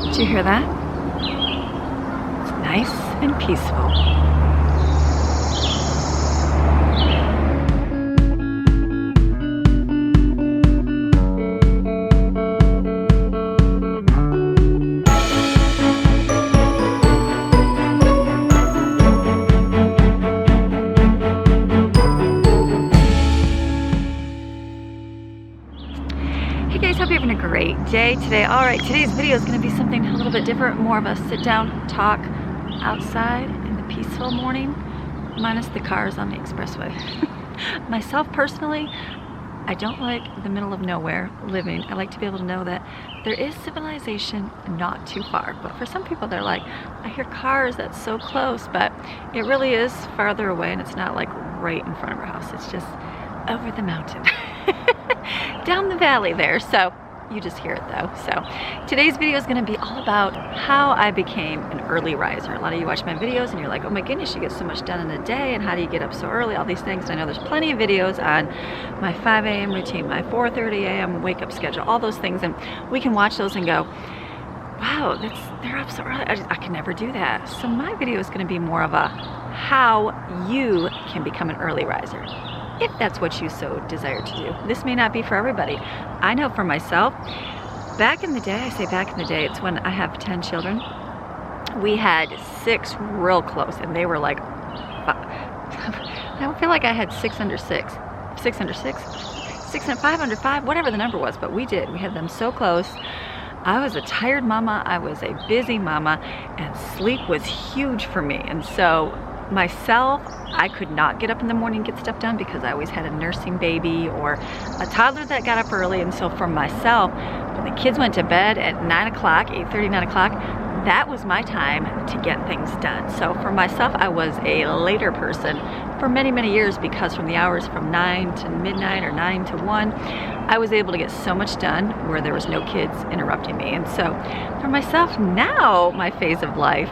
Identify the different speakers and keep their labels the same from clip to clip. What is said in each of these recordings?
Speaker 1: Did you hear that? It's nice and peaceful. Hey guys, hope you're having a great day today. All right, today's video is going to be something a little bit different, more of a sit down talk outside in the peaceful morning, minus the cars on the expressway. Myself personally, I don't like the middle of nowhere living. I like to be able to know that there is civilization not too far. But for some people, they're like, I hear cars, that's so close, but it really is farther away, and it's not like right in front of our house. It's just over the mountain. Down the valley there, so you just hear it though. So today's video is going to be all about how I became an early riser. A lot of you watch my videos and you're like, oh my goodness, you get so much done in a day, and how do you get up so early, all these things. And I know there's plenty of videos on my 5 a.m. routine, my 4:30 a.m. wake up schedule, all those things, and we can watch those and go, wow, they're up so early. I can never do that. So my video is going to be more of a how you can become an early riser, if that's what you so desire to do. This may not be for everybody. I know for myself, back in the day, I say back in the day, it's when I have 10 children. We had 6 real close, and they were like, I don't feel like I had 6 under 6. 6 under 6? 6 and 5 under 5, whatever the number was, but we did. We had them so close. I was a tired mama, I was a busy mama, and sleep was huge for me. And so myself, I could not get up in the morning and get stuff done because I always had a nursing baby or a toddler that got up early. And so for myself, when the kids went to bed at 9 o'clock, 8:30, 9 o'clock, that was my time to get things done. So for myself, I was a later person for many, many years, because from the hours from 9 to midnight or 9 to 1, I was able to get so much done where there was no kids interrupting me. And so for myself now, my phase of life,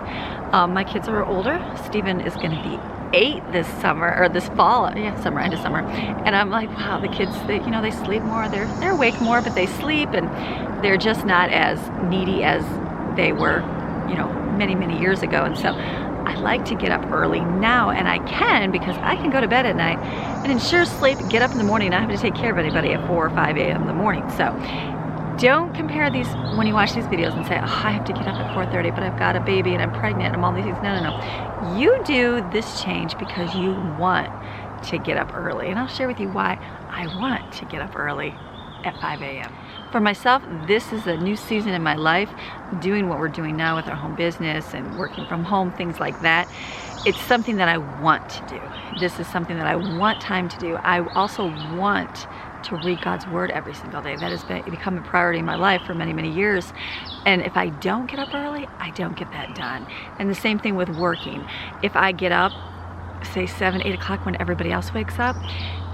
Speaker 1: my kids are older. Steven is going to be 8 this summer, or this fall, yeah, summer, end of summer. And I'm like, wow, the kids, they sleep more, they're awake more, but they sleep, and they're just not as needy as they were, many, many years ago. And so I like to get up early now, and I can, because I can go to bed at night and ensure sleep, get up in the morning, not have to take care of anybody at 4 or 5 a.m. in the morning. So don't compare these when you watch these videos and say, oh, I have to get up at 4:30, but I've got a baby and I'm pregnant and I'm all these things. No. You do this change because you want to get up early. And I'll share with you why I want to get up early at 5 a.m. For myself, this is a new season in my life, doing what we're doing now with our home business and working from home, things like that. It's something that I want to do. This is something that I want time to do. I also want to read God's word every single day. That has become a priority in my life for many, many years. And if I don't get up early, I don't get that done. And the same thing with working. If I get up, say 7, 8 o'clock when everybody else wakes up,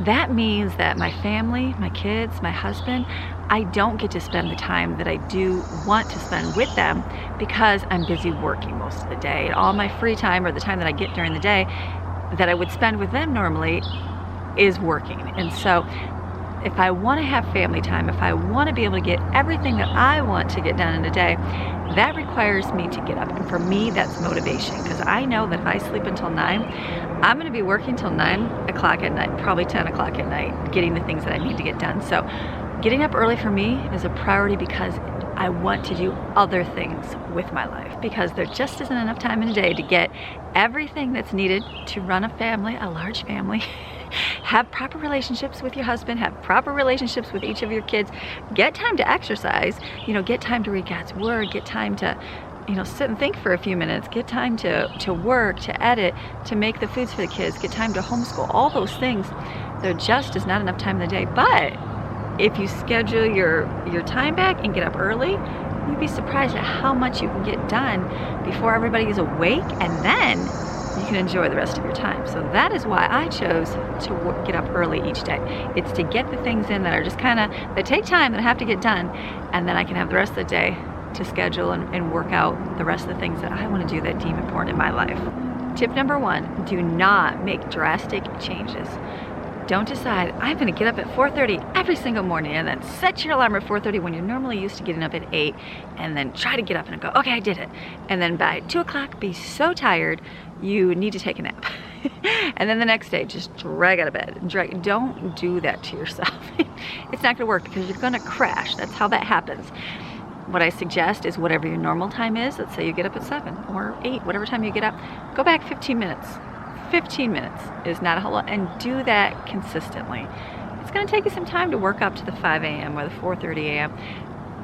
Speaker 1: that means that my family, my kids, my husband, I don't get to spend the time that I do want to spend with them because I'm busy working most of the day. And all my free time, or the time that I get during the day that I would spend with them normally, is working. And so if I want to have family time, if I want to be able to get everything that I want to get done in a day, that requires me to get up. And for me, that's motivation, because I know that if I sleep until 9, I'm going to be working till 9 o'clock at night, probably 10 o'clock at night, getting the things that I need to get done. So getting up early for me is a priority because I want to do other things with my life, because there just isn't enough time in a day to get everything that's needed to run a family, a large family, have proper relationships with your husband, have proper relationships with each of your kids, get time to exercise, get time to read God's word, get time to, sit and think for a few minutes, get time to work, to edit, to make the foods for the kids, get time to homeschool, all those things. There just is not enough time in the day. But if you schedule your time back and get up early, you'd be surprised at how much you can get done before everybody is awake, and then you can enjoy the rest of your time. So that is why I chose to get up early each day. It's to get the things in that are just that take time, that I have to get done, and then I can have the rest of the day to schedule and work out the rest of the things that I want to do that deem important in my life. Tip number 1, do not make drastic changes. Don't decide, I'm gonna get up at 4:30 every single morning, and then set your alarm at 4:30 when you're normally used to getting up at 8, and then try to get up and go, okay, I did it. And then by 2 o'clock, be so tired, you need to take a nap. And then the next day, just drag out of bed. Don't do that to yourself. It's not gonna work because you're gonna crash. That's how that happens. What I suggest is whatever your normal time is, let's say you get up at 7 or 8, whatever time you get up, go back 15 minutes. 15 minutes is not a whole lot, and do that consistently. It's gonna take you some time to work up to the 5 a.m. or the 4:30 a.m.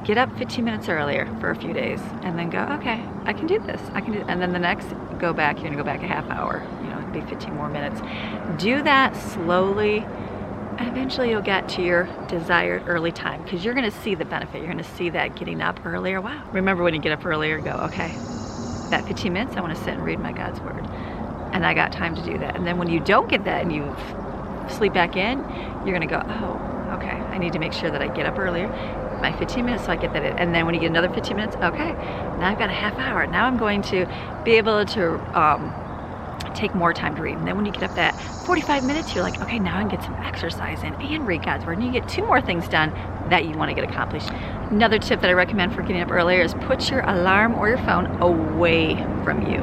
Speaker 1: Get up 15 minutes earlier for a few days, and then go, okay, I can do this, I can do it. And then the next, go back, you're gonna go back a half hour, you know, it'll be 15 more minutes. Do that slowly, and eventually you'll get to your desired early time, because you're gonna see the benefit. You're gonna see that getting up earlier. Wow. Remember when you get up earlier, go, okay, that 15 minutes, I wanna sit and read my God's word. And I got time to do that. And then when you don't get that and you sleep back in, you're gonna go, oh, okay, I need to make sure that I get up earlier, my 15 minutes, so I get that in. And then when you get another 15 minutes, okay, now I've got a half hour. Now I'm going to be able to take more time to read. And then when you get up that 45 minutes, you're like, okay, now I can get some exercise in and read God's word. And you get 2 more things done that you want to get accomplished. Another tip that I recommend for getting up earlier is put your alarm or your phone away from you.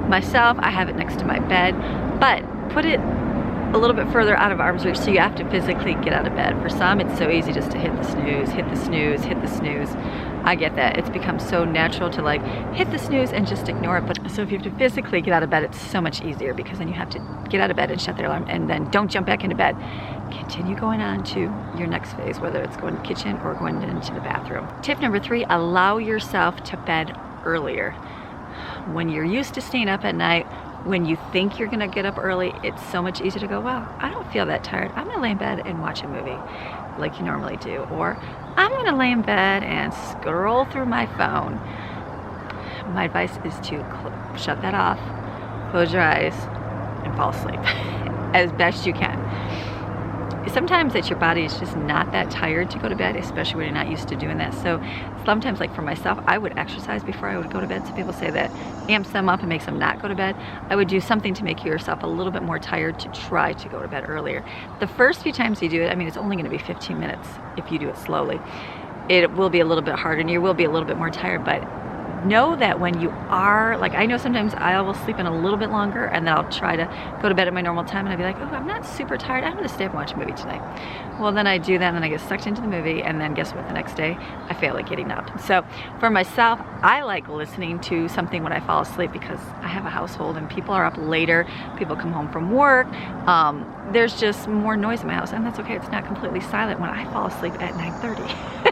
Speaker 1: Myself, I have it next to my bed, but put it a little bit further out of arm's reach, so you have to physically get out of bed. For some, it's so easy just to hit the snooze, hit the snooze, hit the snooze. I get that. It's become so natural to like hit the snooze and just ignore it. But so if you have to physically get out of bed, it's so much easier, because then you have to get out of bed and shut the alarm, and then don't jump back into bed. Continue going on to your next phase, whether it's going to the kitchen or going into the bathroom. Tip number 3, allow yourself to bed earlier. When you're used to staying up at night, when you think you're gonna get up early, it's so much easier to go, well, I don't feel that tired. I'm gonna lay in bed and watch a movie like you normally do. Or I'm gonna lay in bed and scroll through my phone. My advice is to shut that off, close your eyes, and fall asleep as best you can. Sometimes that your body is just not that tired to go to bed, especially when you're not used to doing that. So sometimes, like for myself, I would exercise before I would go to bed. So people say that amps them up and makes them not go to bed. I would do something to make yourself a little bit more tired to try to go to bed earlier. The first few times you do it, I mean, it's only gonna be 15 minutes if you do it slowly. It will be a little bit harder and you will be a little bit more tired, but know that when you are, like I know sometimes I will sleep in a little bit longer, and then I'll try to go to bed at my normal time, and I'll be like, oh, I'm not super tired, I'm gonna stay up and watch a movie tonight. Well, then I do that, and then I get sucked into the movie, and then guess what, the next day I fail at getting up. So for myself, I like listening to something when I fall asleep, because I have a household and people are up later, people come home from work, there's just more noise in my house, and that's okay, it's not completely silent when I fall asleep at 9:30.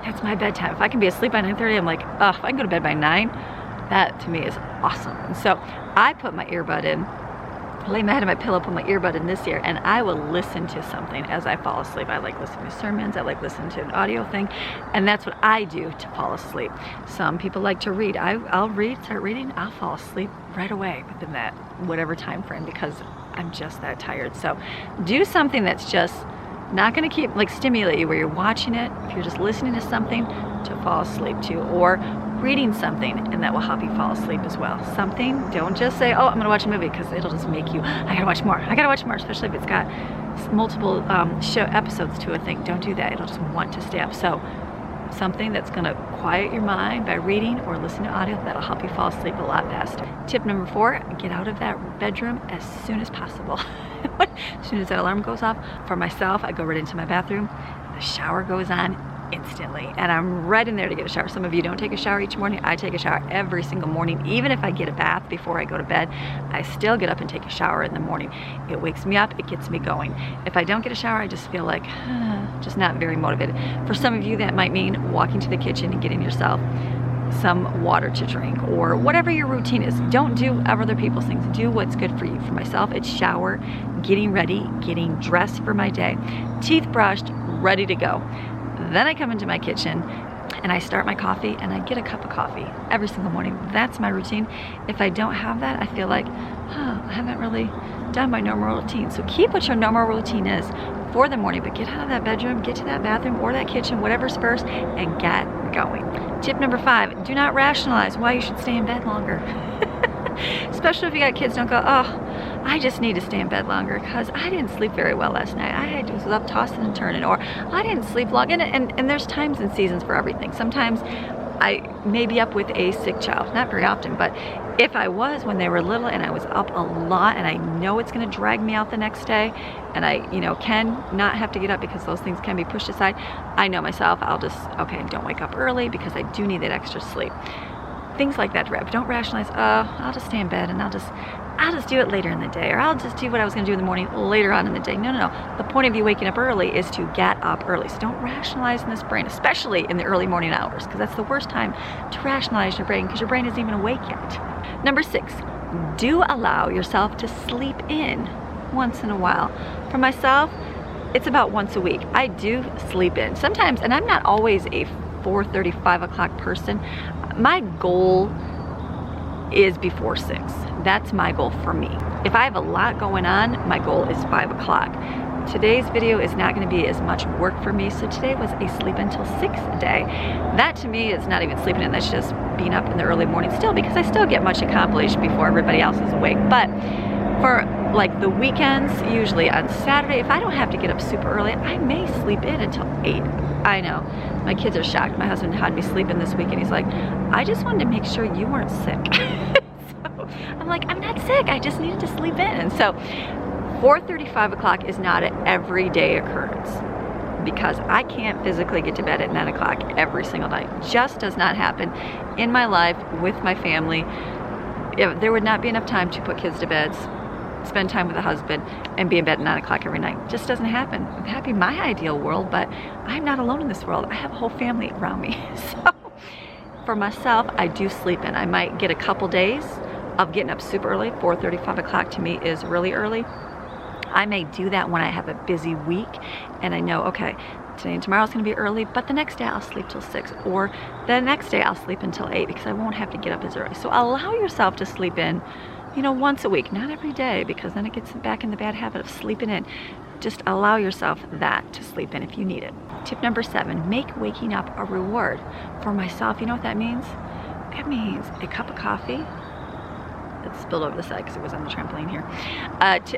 Speaker 1: That's my bedtime. If I can be asleep by 9:30, I'm like, oh, if I can go to bed by 9, that to me is awesome. And so I put my earbud in, lay my head on my pillow, put my earbud in this ear, and I will listen to something as I fall asleep. I like listening to sermons, I like listening to an audio thing, and that's what I do to fall asleep. Some people like to read. I'll read, start reading, I'll fall asleep right away within that whatever time frame, because I'm just that tired. So do something that's just not going to keep like stimulate you, where you're watching it, if you're just listening to something to fall asleep to, or reading something, and that will help you fall asleep as well. Something, don't just say, oh, I'm gonna watch a movie, because it'll just make you, I gotta watch more, especially if it's got multiple show episodes to a thing. Don't do that, it'll just want to stay up. So something that's gonna quiet your mind by reading or listening to audio, that'll help you fall asleep a lot faster. Tip number 4, get out of that bedroom as soon as possible. As soon as that alarm goes off, for myself, I go right into my bathroom, the shower goes on instantly, and I'm right in there to get a shower. Some of you don't take a shower each morning. I take a shower every single morning. Even if I get a bath before I go to bed, I still get up and take a shower in the morning. It wakes me up, it gets me going. If I don't get a shower, I just feel like, just not very motivated. For some of you, that might mean walking to the kitchen and getting yourself some water to drink, or whatever your routine is. Don't do other people's things. Do what's good for you. For myself, it's shower, getting ready, getting dressed for my day, teeth brushed, ready to go. Then I come into my kitchen and I start my coffee, and I get a cup of coffee every single morning. That's my routine. If I don't have that, I feel like, I haven't really done my normal routine. So keep what your normal routine is for the morning, but get out of that bedroom, get to that bathroom or that kitchen, whatever's first, and get going. Tip number 5, do not rationalize why you should stay in bed longer. Especially if you got kids, don't go, oh, I just need to stay in bed longer because I didn't sleep very well last night. I was up tossing and turning, or I didn't sleep long. And there's times and seasons for everything. Sometimes I may be up with a sick child, not very often, but if I was when they were little and I was up a lot and I know it's going to drag me out the next day, and I, can not have to get up because those things can be pushed aside, I know myself, I'll just, okay, don't wake up early because I do need that extra sleep. Things like that, don't rationalize, I'll just stay in bed and I'll just do it later in the day, or I'll just do what I was going to do in the morning later on in the day. No. The point of you waking up early is to get up early. So don't rationalize in this brain, especially in the early morning hours, because that's the worst time to rationalize your brain, because your brain isn't even awake yet. Number 6, do allow yourself to sleep in once in a while. For myself, it's about once a week. I do sleep in sometimes, and I'm not always a 4:30, 5 o'clock person. My goal is before 6. That's my goal for me. If I have a lot going on, my goal is 5 o'clock. Today's video is not going to be as much work for me, so today was a sleep until 6 day. That to me is not even sleeping in, that's just being up in the early morning still, because I still get much accomplished before everybody else is awake. But for like the weekends, usually on Saturday, if I don't have to get up super early, I may sleep in until 8. I know, my kids are shocked. My husband had me sleep in this week and he's like, I just wanted to make sure you weren't sick. So I'm like, I'm not sick, I just needed to sleep in. And so 4:30, 5 o'clock is not an everyday occurrence, because I can't physically get to bed at 9 o'clock every single night. Just does not happen in my life with my family. There would not be enough time to put kids to bed, spend time with a husband, and be in bed at 9 o'clock every night. Just doesn't happen. That'd be my ideal world, but I'm not alone in this world. I have a whole family around me. So for myself, I do sleep in. I might get a couple days of getting up super early. 4:30, 5 o'clock to me is really early. I may do that when I have a busy week and I know, okay, today and tomorrow's gonna be early, but the next day I'll sleep till 6, or the next day I'll sleep until 8 because I won't have to get up as early. So allow yourself to sleep in, once a week, not every day, because then it gets back in the bad habit of sleeping in. Just allow yourself that to sleep in if you need it. Tip number 7, make waking up a reward. For myself, you know what that means? It means a cup of coffee. It spilled over the side because it was on the trampoline here.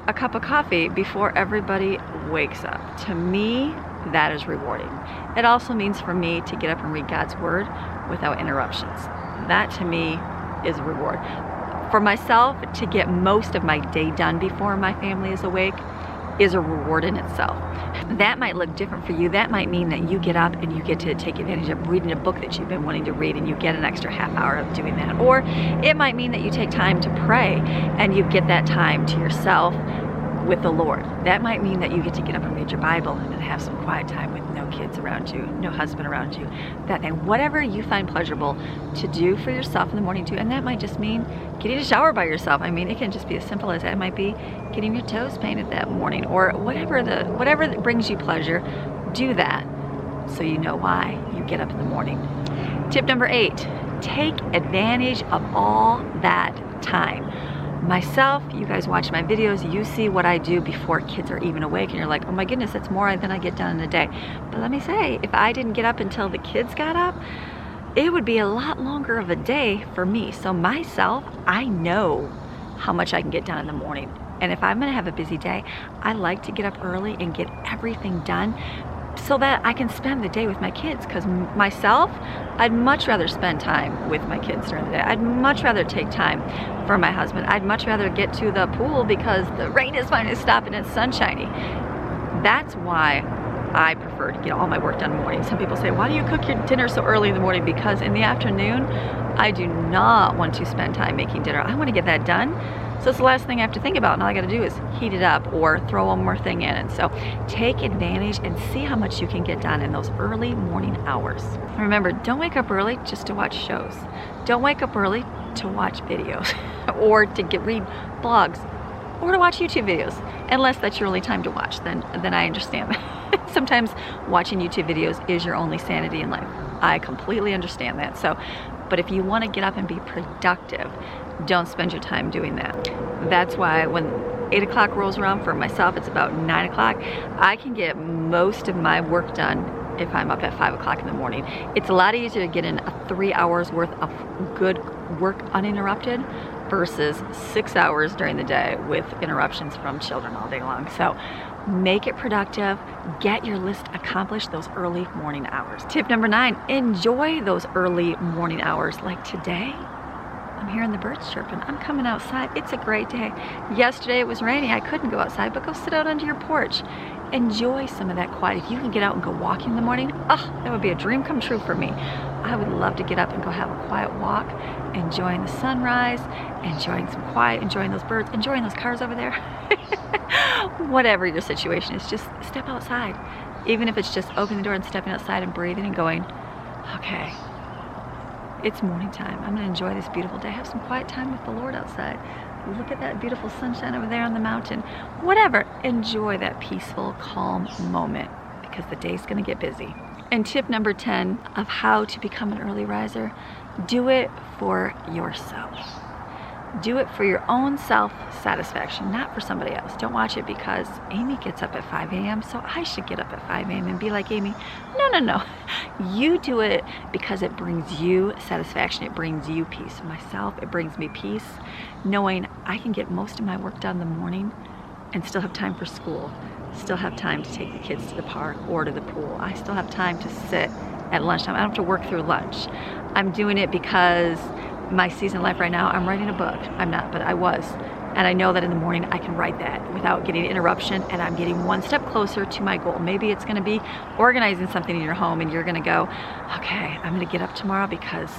Speaker 1: A cup of coffee before everybody wakes up. To me, that is rewarding. It also means for me to get up and read God's word without interruptions. That to me is a reward. For myself, to get most of my day done before my family is awake is a reward in itself. That might look different for you. That might mean that you get up and you get to take advantage of reading a book that you've been wanting to read, and you get an extra half hour of doing that. Or it might mean that you take time to pray and you get that time to yourself with the Lord. That might mean that you get to get up and read your Bible and have some quiet time with no kids around you, no husband around you, that thing. Whatever you find pleasurable to do for yourself in the morning too. And that might just mean getting a shower by yourself. I mean, it can just be as simple as that. It might be getting your toes painted that morning, or whatever that brings you pleasure, do that so you know why you get up in the morning. Tip number 8, take advantage of all that time. Myself, you guys watch my videos, you see what I do before kids are even awake, and you're like, oh my goodness, that's more than I get done in a day. But let me say, if I didn't get up until the kids got up, it would be a lot longer of a day for me. So myself, I know how much I can get done in the morning. And if I'm gonna have a busy day, I like to get up early and get everything done so that I can spend the day with my kids. Because myself, I'd much rather spend time with my kids during the day. I'd much rather take time for my husband. I'd much rather get to the pool because the rain is finally stopping and it's sunshiny. That's why I prefer to get all my work done in the morning. Some people say, why do you cook your dinner so early in the morning? Because in the afternoon, I do not want to spend time making dinner. I want to get that done. So it's the last thing I have to think about, and all I got to do is heat it up or throw one more thing in. And so take advantage and see how much you can get done in those early morning hours. And remember, don't wake up early just to watch shows. Don't wake up early to watch videos or to read blogs or to watch YouTube videos, unless that's your only time to watch. Then I understand that. Sometimes watching YouTube videos is your only sanity in life. I completely understand that. So, but if you want to get up and be productive, don't spend your time doing that. That's why when 8 o'clock rolls around, for myself, it's about 9 o'clock. I can get most of my work done if I'm up at 5 o'clock in the morning. It's a lot easier to get in 3 hours worth of good work uninterrupted versus 6 hours during the day with interruptions from children all day long. So make it productive. Get your list accomplished those early morning hours. Tip number 9, enjoy those early morning hours. Like today, I'm hearing the birds chirping. I'm coming outside. It's a great day. Yesterday it was rainy. I couldn't go outside, but go sit out under your porch. Enjoy some of that quiet. If you can get out and go walking in the morning, that would be a dream come true for me. I would love to get up and go have a quiet walk, enjoying the sunrise, enjoying some quiet, enjoying those birds, enjoying those cars over there. Whatever your situation is, just step outside. Even if it's just opening the door and stepping outside and breathing and going, okay, it's morning time. I'm gonna enjoy this beautiful day. Have some quiet time with the Lord outside. Look at that beautiful sunshine over there on the mountain. Whatever, enjoy that peaceful, calm moment because the day's gonna get busy. And tip number 10 of how to become an early riser, do it for yourself. Do it for your own self-satisfaction, not for somebody else. Don't watch it because Amy gets up at 5 a.m., so I should get up at 5 a.m. and be like Amy. No. You do it because it brings you satisfaction. It brings you peace. Myself, it brings me peace, knowing I can get most of my work done in the morning and still have time for school, still have time to take the kids to the park or to the pool. I still have time to sit at lunchtime. I don't have to work through lunch. I'm doing it because my season of life right now, I'm writing a book. I'm not, but I was. And I know that in the morning I can write that without getting interruption, and I'm getting one step closer to my goal. Maybe it's gonna be organizing something in your home and you're gonna go, okay, I'm gonna get up tomorrow because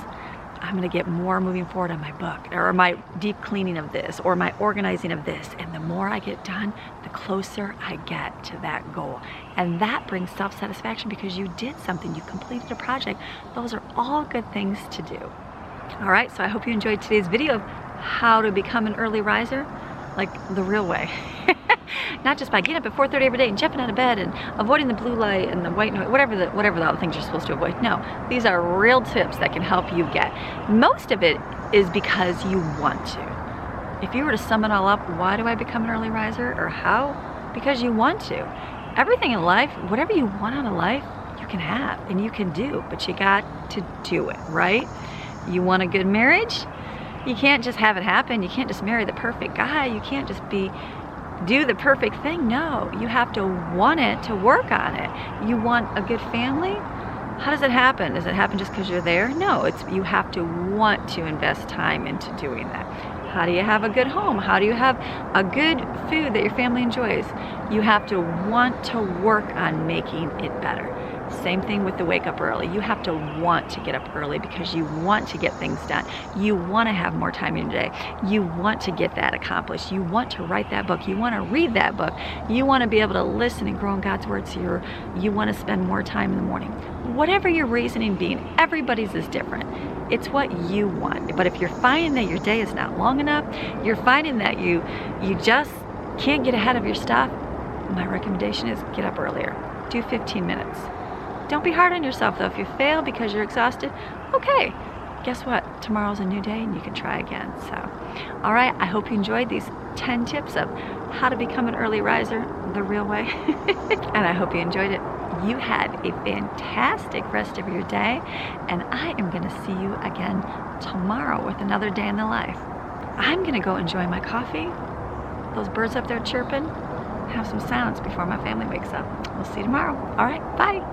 Speaker 1: I'm gonna get more moving forward on my book or my deep cleaning of this or my organizing of this. And the more I get done, the closer I get to that goal. And that brings self-satisfaction because you did something, you completed a project. Those are all good things to do. All right, so I hope you enjoyed today's video of how to become an early riser, like the real way. Not just by getting up at 4:30 every day and jumping out of bed and avoiding the blue light and the white noise, whatever the other things you're supposed to avoid. No, these are real tips that can help you get. Most of it is because you want to. If you were to sum it all up, why do I become an early riser or how? Because you want to. Everything in life, whatever you want out of life, you can have and you can do, but you got to do it, right? You want a good marriage? You can't just have it happen. You can't just marry the perfect guy. You can't just do the perfect thing. No, you have to want it to work on it. You want a good family? How does it happen? Does it happen just because you're there? No, you have to want to invest time into doing that. How do you have a good home? How do you have a good food that your family enjoys? You have to want to work on making it better. Same thing with the wake up early. You have to want to get up early because you want to get things done. You want to have more time in your day. You want to get that accomplished. You want to write that book. You want to read that book. You want to be able to listen and grow in God's word. So you want to spend more time in the morning. Whatever your reasoning being, everybody's is different. It's what you want. But if you're finding that your day is not long enough, you're finding that you just can't get ahead of your stuff, my recommendation is get up earlier. Do 15 minutes. Don't be hard on yourself though. If you fail because you're exhausted, okay, guess what? Tomorrow's a new day and you can try again. So, all right, I hope you enjoyed these 10 tips of how to become an early riser the real way. And I hope you enjoyed it. You had a fantastic rest of your day, and I am gonna see you again tomorrow with another day in the life. I'm gonna go enjoy my coffee, those birds up there chirping, have some silence before my family wakes up. We'll see you tomorrow. All right, bye.